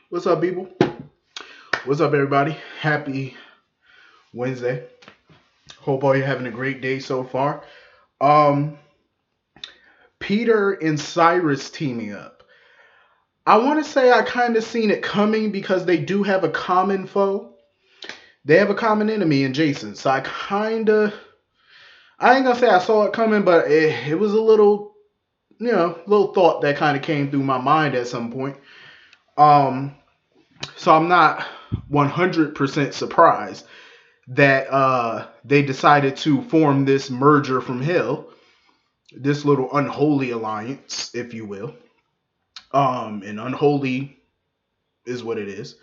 What's up, people? What's up, everybody? Happy Wednesday. Hope all you're having a great day so far. Um, Peter and Cyrus teaming up. I want to say I kind of seen it coming because they do have a common foe. They have a common enemy in Jason. So I ain't gonna say I saw it coming, but it was a little, little thought that kind of came through my mind at some point. Um, so I'm not 100% surprised that they decided to form this merger from hell, this little unholy alliance, if you will. And unholy is what it is.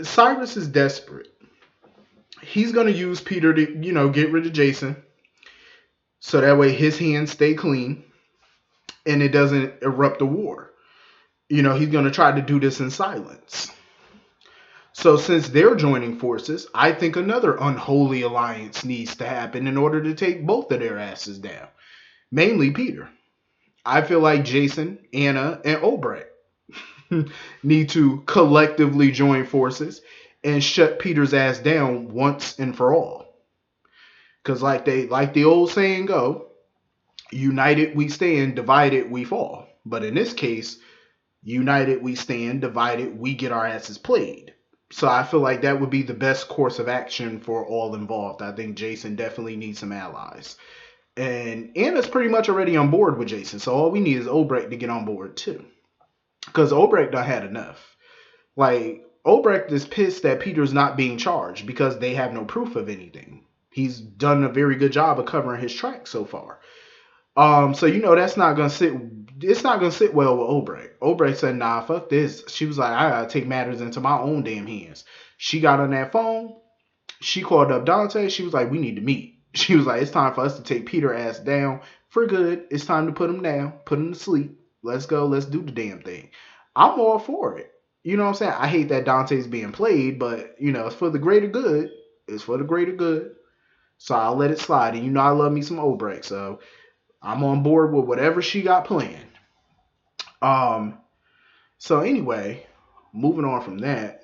Cyrus is desperate. He's gonna use Peter to, get rid of Jason, so that way his hands stay clean and it doesn't erupt a war. He's gonna try to do this in silence. So since they're joining forces, I think another unholy alliance needs to happen in order to take both of their asses down. Mainly Peter. I feel like Jason, Anna, and Obrecht need to collectively join forces and shut Peter's ass down once and for all. Cause like the old saying go, united we stand, divided we fall. But in this case, united we stand, divided we get our asses played. So I feel like that would be the best course of action for all involved. I think Jason definitely needs some allies. And Anna's pretty much already on board with Jason. So all we need is Obrecht to get on board too. Because Obrecht done had enough. Like, Obrecht is pissed that Peter's not being charged because they have no proof of anything. He's done a very good job of covering his tracks so far. So that's not gonna sit. It's not gonna sit well with Obrecht. Obrecht said, "Nah, fuck this." She was like, "I gotta take matters into my own damn hands." She got on that phone. She called up Dante. She was like, "We need to meet." She was like, "It's time for us to take Peter ass down for good. It's time to put him down, put him to sleep. Let's go. Let's do the damn thing." I'm all for it. You know what I'm saying? I hate that Dante's being played, but it's for the greater good. It's for the greater good. So I'll let it slide. And I love me some Obrecht, so I'm on board with whatever she got planned. Um. So anyway, moving on from that.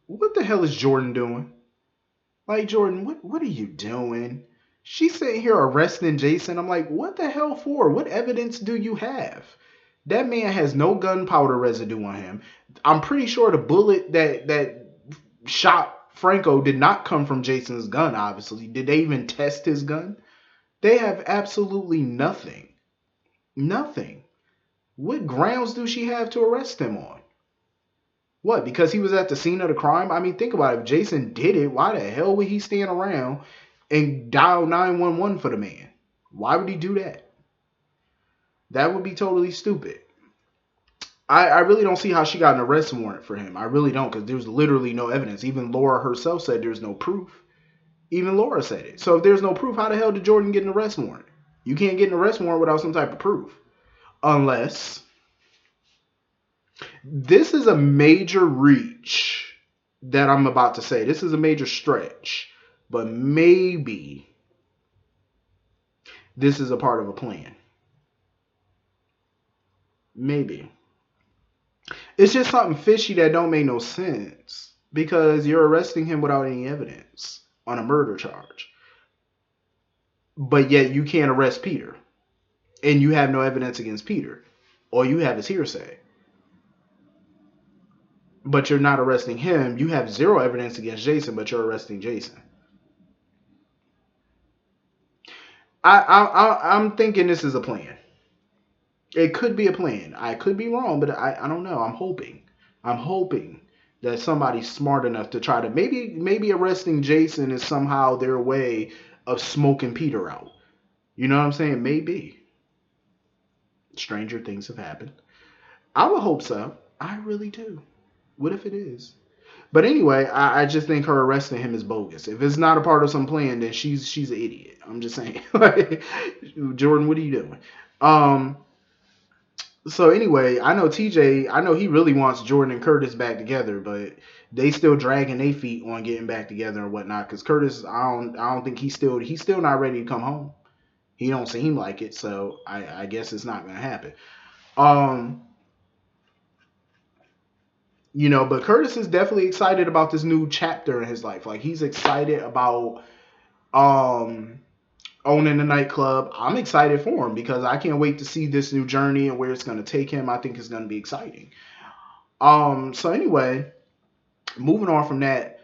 What the hell is Jordan doing? Like, Jordan, what are you doing? She's sitting here arresting Jason. I'm like, what the hell for? What evidence do you have? That man has no gunpowder residue on him. I'm pretty sure the bullet that shot Franco did not come from Jason's gun, obviously. Did they even test his gun? They have absolutely nothing. Nothing. What grounds do she have to arrest him on? What? Because he was at the scene of the crime? I mean, think about it. If Jason did it, why the hell would he stand around and dial 911 for the man? Why would he do that? That would be totally stupid. I really don't see how she got an arrest warrant for him. I really don't, because there's literally no evidence. Even Laura herself said there's no proof. Even Laura said it. So if there's no proof, how the hell did Jordan get an arrest warrant? You can't get an arrest warrant without some type of proof. Unless this is a major reach that I'm about to say. This is a major stretch. But maybe this is a part of a plan. Maybe. It's just something fishy that don't make no sense. Because you're arresting him without any evidence on a murder charge. But yet you can't arrest Peter. And you have no evidence against Peter. All you have is hearsay. But you're not arresting him. You have zero evidence against Jason, but you're arresting Jason. I'm thinking this is a plan. It could be a plan. I could be wrong, but I don't know. I'm hoping. I'm hoping that somebody's smart enough to try to maybe arresting Jason is somehow their way of smoking Peter out. You know what I'm saying? Maybe. Stranger things have happened. I would hope so. I really do. What if it is? But anyway, I just think her arresting him is bogus. If it's not a part of some plan, then she's an idiot. I'm just saying. Like, Jordan, what are you doing? Um. So anyway, I know TJ. I know he really wants Jordan and Curtis back together, but they still dragging their feet on getting back together and whatnot. Because Curtis, I don't think he's still not ready to come home. He don't seem like it, so I guess it's not gonna happen. Um, but Curtis is definitely excited about this new chapter in his life. Like he's excited about um owning the nightclub. I'm excited for him because I can't wait to see this new journey and where it's gonna take him. I think it's gonna be exciting. So anyway, moving on from that,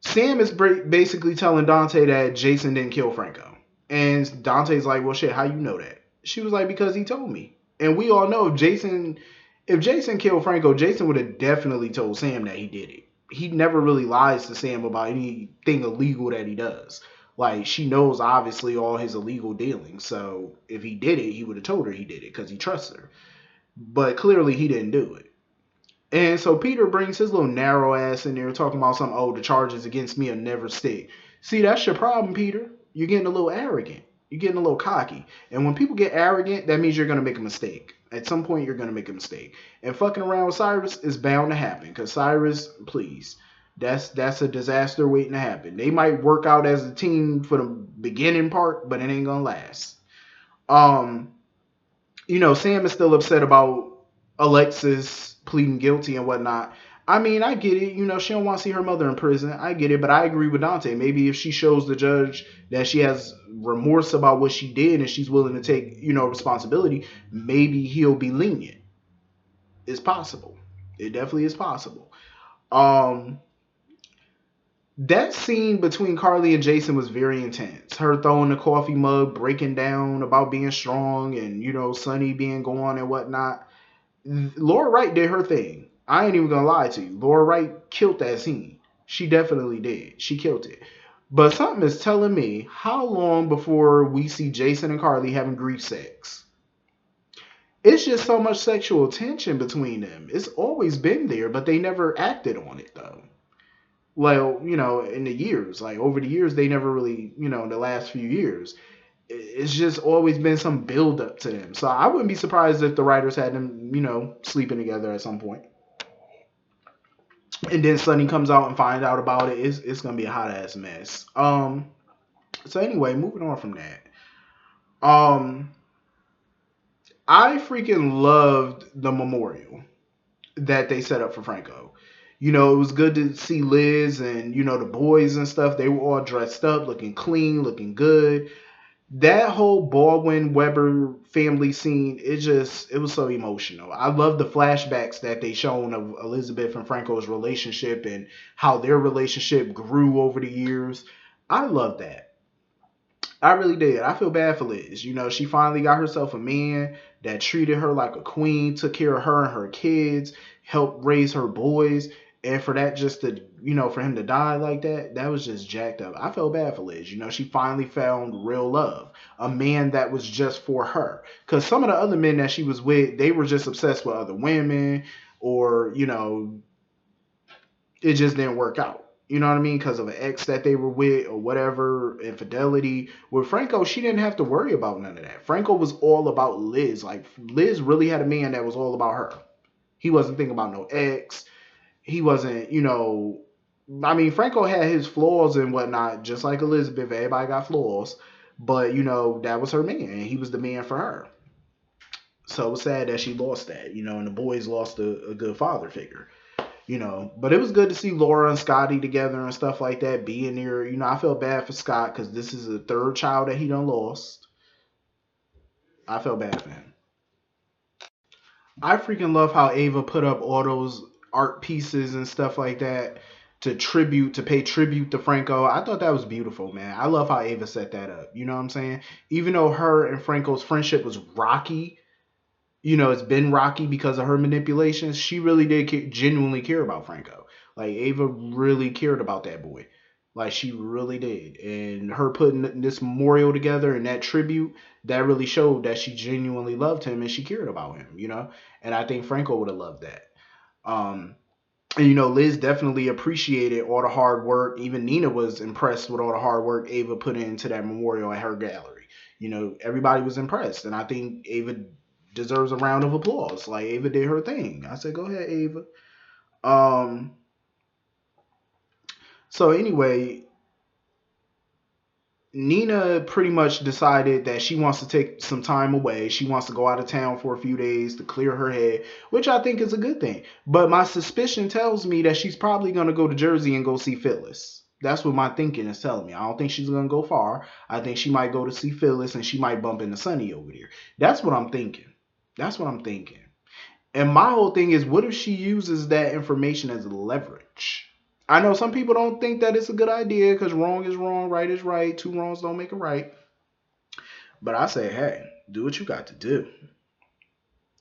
Sam is basically telling Dante that Jason didn't kill Franco. And Dante's like, well, shit, how you know that? She was like, because he told me. And we all know if Jason killed Franco, Jason would have definitely told Sam that he did it. He never really lies to Sam about anything illegal that he does. Like, she knows obviously all his illegal dealings. So if he did it, he would have told her he did it because he trusts her. But clearly he didn't do it. And so Peter brings his little narrow ass in there talking about some, oh, the charges against me will never stick. See, that's your problem, Peter. You're getting a little arrogant. You're getting a little cocky. And when people get arrogant, that means you're going to make a mistake. At some point, you're going to make a mistake. And fucking around with Cyrus is bound to happen. Because Cyrus, please, that's a disaster waiting to happen. They might work out as a team for the beginning part, but it ain't going to last. Um, Sam is still upset about Alexis pleading guilty and whatnot. I mean, I get it. She don't want to see her mother in prison. I get it, but I agree with Dante. Maybe if she shows the judge that she has remorse about what she did and she's willing to take, responsibility, maybe he'll be lenient. It's possible. It definitely is possible. Um, that scene between Carly and Jason was very intense. Her throwing the coffee mug, breaking down about being strong, and Sonny being gone and whatnot. Laura Wright did her thing. I ain't even gonna lie to you. Laura Wright killed that scene. She definitely did. She killed it. But something is telling me how long before we see Jason and Carly having grief sex? It's just so much sexual tension between them. It's always been there, but they never acted on it though. Well, in the years, like over the years, they never really, in the last few years, it's just always been some build up to them. So I wouldn't be surprised if the writers had them, sleeping together at some point. And then Sonny comes out and finds out about it. It's gonna be a hot ass mess. So anyway, moving on from that. Um, I freaking loved the memorial that they set up for Franco. It was good to see Liz and the boys and stuff. They were all dressed up, looking clean, looking good. That whole Baldwin Weber family scene, it was so emotional. I love the flashbacks that they shown of Elizabeth and Franco's relationship and how their relationship grew over the years. I love that. I really did. I feel bad for Liz. She finally got herself a man that treated her like a queen, took care of her and her kids, helped raise her boys. And for that just to, for him to die like that, that was just jacked up. I felt bad for Liz. She finally found real love. A man that was just for her. Because some of the other men that she was with, they were just obsessed with other women or, it just didn't work out. You know what I mean? Because of an ex that they were with or whatever, infidelity. With Franco, she didn't have to worry about none of that. Franco was all about Liz. Like, Liz really had a man that was all about her. He wasn't thinking about no ex. He wasn't, I mean, Franco had his flaws and whatnot, just like Elizabeth. Everybody got flaws. But, that was her man. And he was the man for her. So it was sad that she lost that, and the boys lost a good father figure. But it was good to see Laura and Scotty together and stuff like that, being there. I felt bad for Scott because this is the third child that he done lost. I felt bad for him. I freaking love how Ava put up all those art pieces and stuff like that to pay tribute to Franco. I thought that was beautiful, man. I love how Ava set that up. You know what I'm saying? Even though her and Franco's friendship was rocky, it's been rocky because of her manipulations. She really did genuinely care about Franco. Like, Ava really cared about that boy. Like, she really did. And her putting this memorial together and that tribute, that really showed that she genuinely loved him and she cared about him. And I think Franco would have loved that. Um, and, Liz definitely appreciated all the hard work. Even Nina was impressed with all the hard work Ava put into that memorial at her gallery. Everybody was impressed. And I think Ava deserves a round of applause. Like, Ava did her thing. I said, go ahead, Ava. Um, so anyway, Nina pretty much decided that she wants to take some time away. She wants to go out of town for a few days to clear her head, which I think is a good thing. But my suspicion tells me that she's probably going to go to Jersey and go see Phyllis. That's what my thinking is telling me. I don't think she's going to go far. I think she might go to see Phyllis and she might bump into Sonny over there. That's what I'm thinking. That's what I'm thinking. And my whole thing is, what if she uses that information as leverage? I know some people don't think that it's a good idea because wrong is wrong, right is right. Two wrongs don't make a right. But I say, hey, do what you got to do.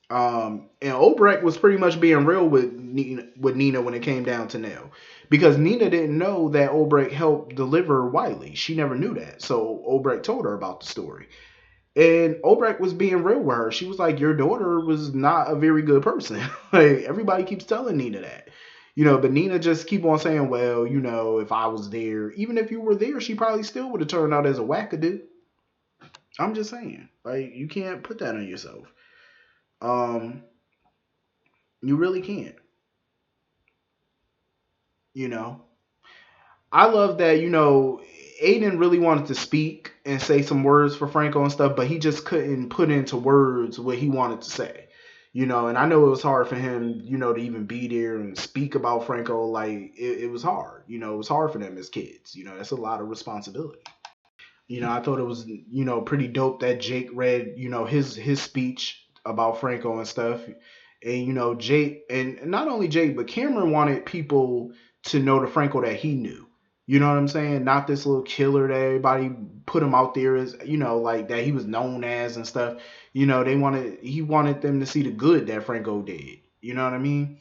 And Obrecht was pretty much being real with Nina when it came down to Nell, because Nina didn't know that Obrecht helped deliver Wiley. She never knew that, so Obrecht told her about the story. And Obrecht was being real with her. She was like, your daughter was not a very good person. Like, everybody keeps telling Nina that. But Nina just keep on saying, well, if I was there, even if you were there, she probably still would have turned out as a wackadoo. I'm just saying. Like, you can't put that on yourself. Um, you really can't. You know. I love that, Aiden really wanted to speak and say some words for Franco and stuff, but he just couldn't put into words what he wanted to say. And I know it was hard for him, to even be there and speak about Franco. Like, it was hard. It was hard for them as kids. That's a lot of responsibility. I thought it was, pretty dope that Jake read, his speech about Franco and stuff. And, Jake, and not only Jake, but Cameron wanted people to know the Franco that he knew. You know what I'm saying? Not this little killer that everybody put him out there as, like that he was known as and stuff. He wanted them to see the good that Franco did. You know what I mean?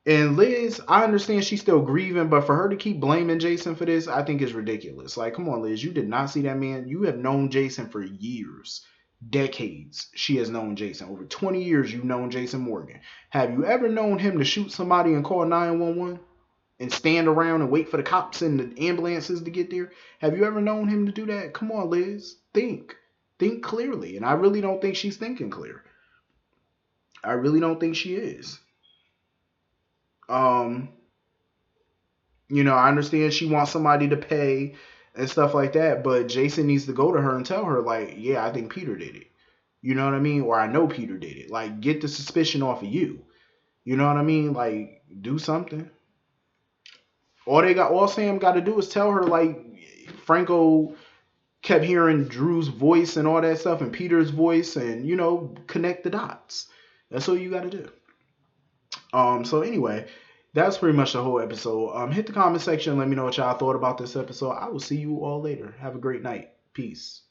And Liz, I understand she's still grieving, but for her to keep blaming Jason for this, I think is ridiculous. Like, come on, Liz, you did not see that man. You have known Jason for years, decades. She has known Jason. Over 20 years, you've known Jason Morgan. Have you ever known him to shoot somebody and call 911 and stand around and wait for the cops and the ambulances to get there? Have you ever known him to do that? Come on, Liz, think. Think clearly. And I really don't think she's thinking clear. I really don't think she is. Um, I understand she wants somebody to pay and stuff like that, but Jason needs to go to her and tell her, like, yeah, I think Peter did it. You know what I mean? Or I know Peter did it. Like, get the suspicion off of you. You know what I mean? Like, do something. All Sam got to do is tell her, like, Franco kept hearing Drew's voice and all that stuff and Peter's voice and, connect the dots. That's all you got to do. So anyway, that's pretty much the whole episode. Hit the comment section. Let me know what y'all thought about this episode. I will see you all later. Have a great night. Peace.